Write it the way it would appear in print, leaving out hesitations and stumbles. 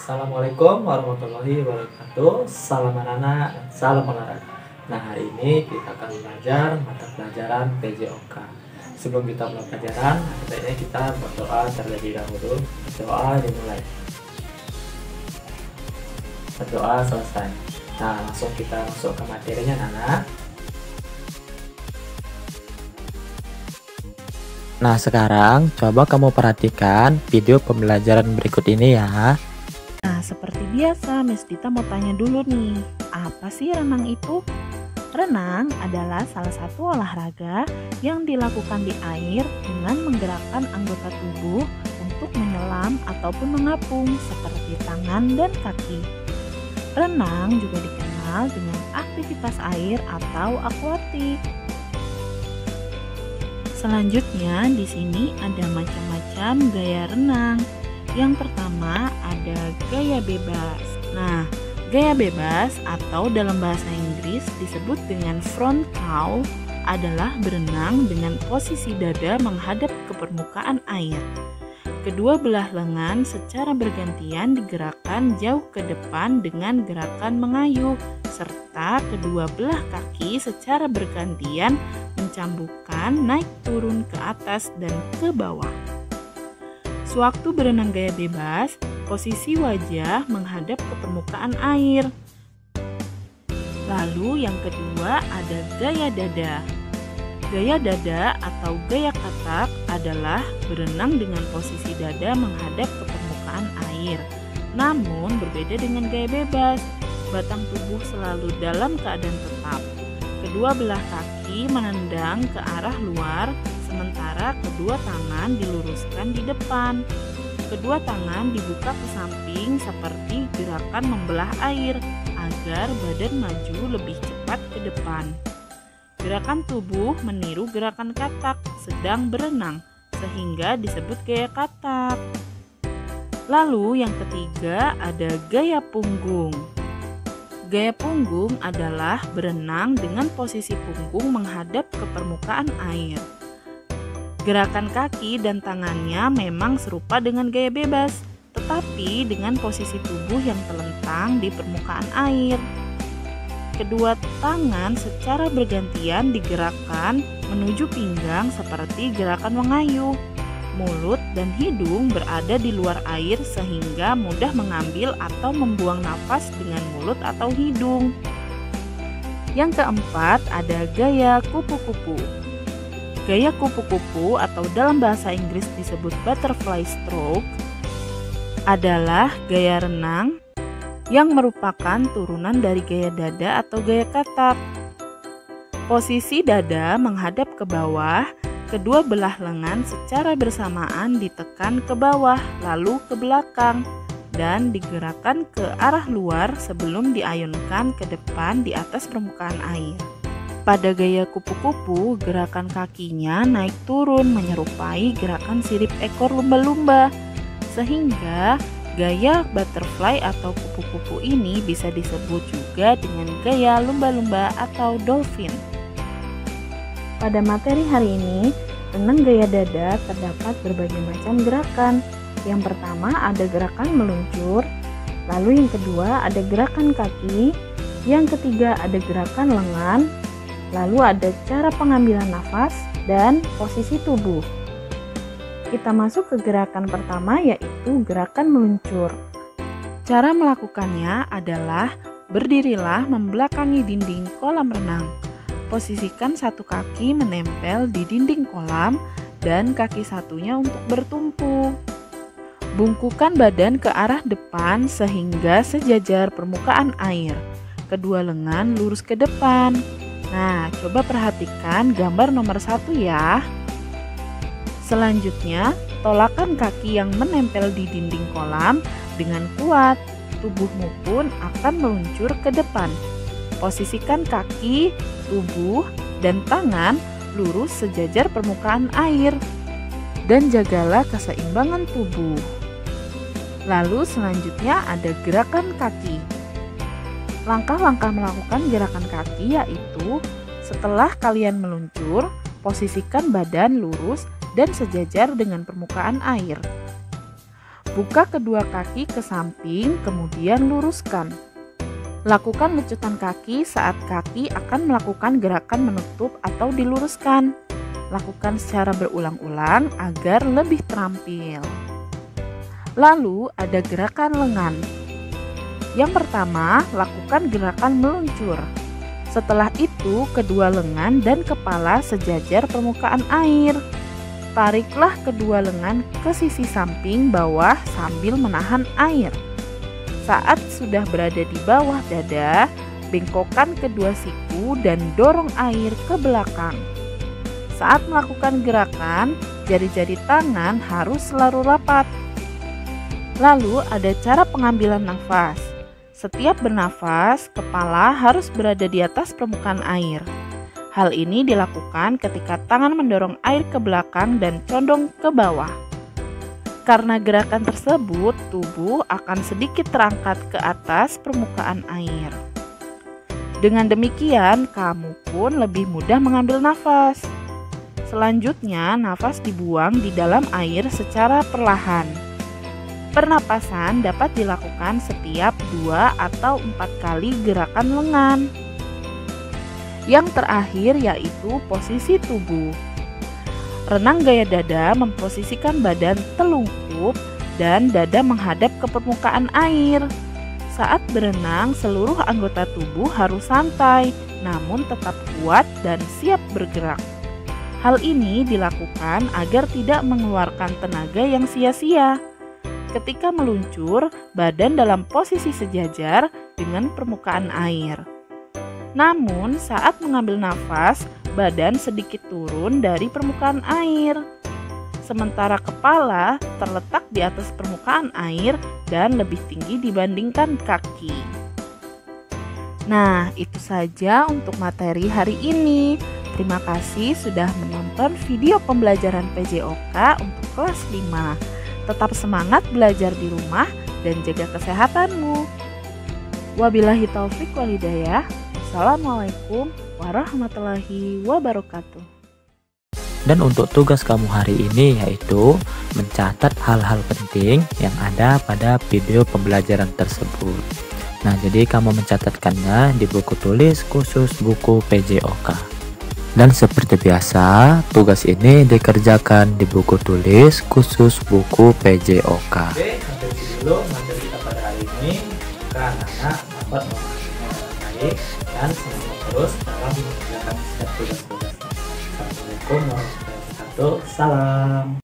Assalamualaikum warahmatullahi wabarakatuh. Salam anak-anak, salam olahraga. Nah, hari ini kita akan belajar mata pelajaran PJOK. Sebelum kita mulai pelajaran, sebaiknya kita berdoa terlebih dahulu. Doa dimulai. Berdoa selesai. Nah, langsung kita masuk ke materinya, anak. Nah, sekarang coba kamu perhatikan video pembelajaran berikut ini ya. Nah, seperti biasa, Miss Dita mau tanya dulu nih, apa sih renang itu? Renang adalah salah satu olahraga yang dilakukan di air dengan menggerakkan anggota tubuh untuk menyelam ataupun mengapung seperti tangan dan kaki. Renang juga dikenal dengan aktivitas air atau akuatik. Selanjutnya di sini ada macam-macam gaya renang. Yang pertama ada gaya bebas. Nah, gaya bebas atau dalam bahasa Inggris disebut dengan front crawl adalah berenang dengan posisi dada menghadap ke permukaan air. Kedua belah lengan secara bergantian digerakkan jauh ke depan dengan gerakan mengayuh, serta kedua belah kaki secara bergantian mencambukkan naik turun ke atas dan ke bawah. Sewaktu berenang gaya bebas, posisi wajah menghadap ke permukaan air. Lalu yang kedua ada gaya dada. Gaya dada atau gaya katak adalah berenang dengan posisi dada menghadap ke permukaan air. Namun berbeda dengan gaya bebas, batang tubuh selalu dalam keadaan tetap. Kedua belah kaki menendang ke arah luar, sementara kedua tangan diluruskan di depan. Kedua tangan dibuka ke samping seperti gerakan membelah air agar badan maju lebih cepat ke depan. Gerakan tubuh meniru gerakan katak sedang berenang sehingga disebut gaya katak. Lalu yang ketiga ada gaya punggung. Gaya punggung adalah berenang dengan posisi punggung menghadap ke permukaan air. Gerakan kaki dan tangannya memang serupa dengan gaya bebas, tetapi dengan posisi tubuh yang terlentang di permukaan air. Kedua tangan secara bergantian digerakkan menuju pinggang seperti gerakan mengayuh. Mulut dan hidung berada di luar air sehingga mudah mengambil atau membuang nafas dengan mulut atau hidung. Yang keempat ada gaya kupu-kupu. Gaya kupu-kupu atau dalam bahasa Inggris disebut butterfly stroke adalah gaya renang yang merupakan turunan dari gaya dada atau gaya katak. Posisi dada menghadap ke bawah, kedua belah lengan secara bersamaan ditekan ke bawah lalu ke belakang dan digerakkan ke arah luar sebelum diayunkan ke depan di atas permukaan air. Pada gaya kupu-kupu, gerakan kakinya naik turun menyerupai gerakan sirip ekor lumba-lumba. Sehingga gaya butterfly atau kupu-kupu ini bisa disebut juga dengan gaya lumba-lumba atau dolphin. Pada materi hari ini, renang gaya dada terdapat berbagai macam gerakan. Yang pertama ada gerakan meluncur, lalu yang kedua ada gerakan kaki, yang ketiga ada gerakan lengan, lalu ada cara pengambilan nafas dan posisi tubuh. Kita masuk ke gerakan pertama yaitu gerakan meluncur. Cara melakukannya adalah berdirilah membelakangi dinding kolam renang. Posisikan satu kaki menempel di dinding kolam dan kaki satunya untuk bertumpu. Bungkukan badan ke arah depan sehingga sejajar permukaan air. Kedua lengan lurus ke depan. Nah, coba perhatikan gambar nomor 1 ya. Selanjutnya, tolakan kaki yang menempel di dinding kolam dengan kuat. Tubuhmu pun akan meluncur ke depan. Posisikan kaki, tubuh, dan tangan lurus sejajar permukaan air. Dan jagalah keseimbangan tubuh. Lalu selanjutnya ada gerakan kaki. Langkah-langkah melakukan gerakan kaki yaitu setelah kalian meluncur, posisikan badan lurus dan sejajar dengan permukaan air. Buka kedua kaki ke samping, kemudian luruskan. Lakukan lecutan kaki saat kaki akan melakukan gerakan menutup atau diluruskan. Lakukan secara berulang-ulang agar lebih terampil. Lalu ada gerakan lengan. Yang pertama, lakukan gerakan meluncur. Setelah itu, kedua lengan dan kepala sejajar permukaan air. Tariklah kedua lengan ke sisi samping bawah sambil menahan air. Saat sudah berada di bawah dada, bengkokkan kedua siku dan dorong air ke belakang. Saat melakukan gerakan, jari-jari tangan harus selalu rapat. Lalu ada cara pengambilan nafas. Setiap bernafas, kepala harus berada di atas permukaan air. Hal ini dilakukan ketika tangan mendorong air ke belakang dan condong ke bawah. Karena gerakan tersebut, tubuh akan sedikit terangkat ke atas permukaan air. Dengan demikian, kamu pun lebih mudah mengambil nafas. Selanjutnya, nafas dibuang di dalam air secara perlahan. Pernapasan dapat dilakukan setiap 2 atau 4 kali gerakan lengan. Yang terakhir yaitu posisi tubuh. Renang gaya dada memposisikan badan telungkup dan dada menghadap ke permukaan air. Saat berenang, seluruh anggota tubuh harus santai, namun tetap kuat dan siap bergerak. Hal ini dilakukan agar tidak mengeluarkan tenaga yang sia-sia. Ketika meluncur, badan dalam posisi sejajar dengan permukaan air. Namun, saat mengambil nafas, badan sedikit turun dari permukaan air. Sementara kepala terletak di atas permukaan air dan lebih tinggi dibandingkan kaki. Nah, itu saja untuk materi hari ini. Terima kasih sudah menonton video pembelajaran PJOK untuk kelas 5. Tetap semangat belajar di rumah dan jaga kesehatanmu. Wabillahi taufik wal hidayah. Assalamualaikum warahmatullahi wabarakatuh. Dan untuk tugas kamu hari ini yaitu mencatat hal-hal penting yang ada pada video pembelajaran tersebut. Nah, jadi kamu mencatatkannya di buku tulis khusus buku PJOK. Dan seperti biasa, tugas ini dikerjakan di buku tulis khusus buku PJOK. Oke, sampai dulu materi kita pada hari ini. Semoga anak-anak dapat memahaminya dengan baik dan semangat terus dalam mengerjakan setiap tugas-tugasnya. Assalamualaikum warahmatullahi wabarakatuh. Salam.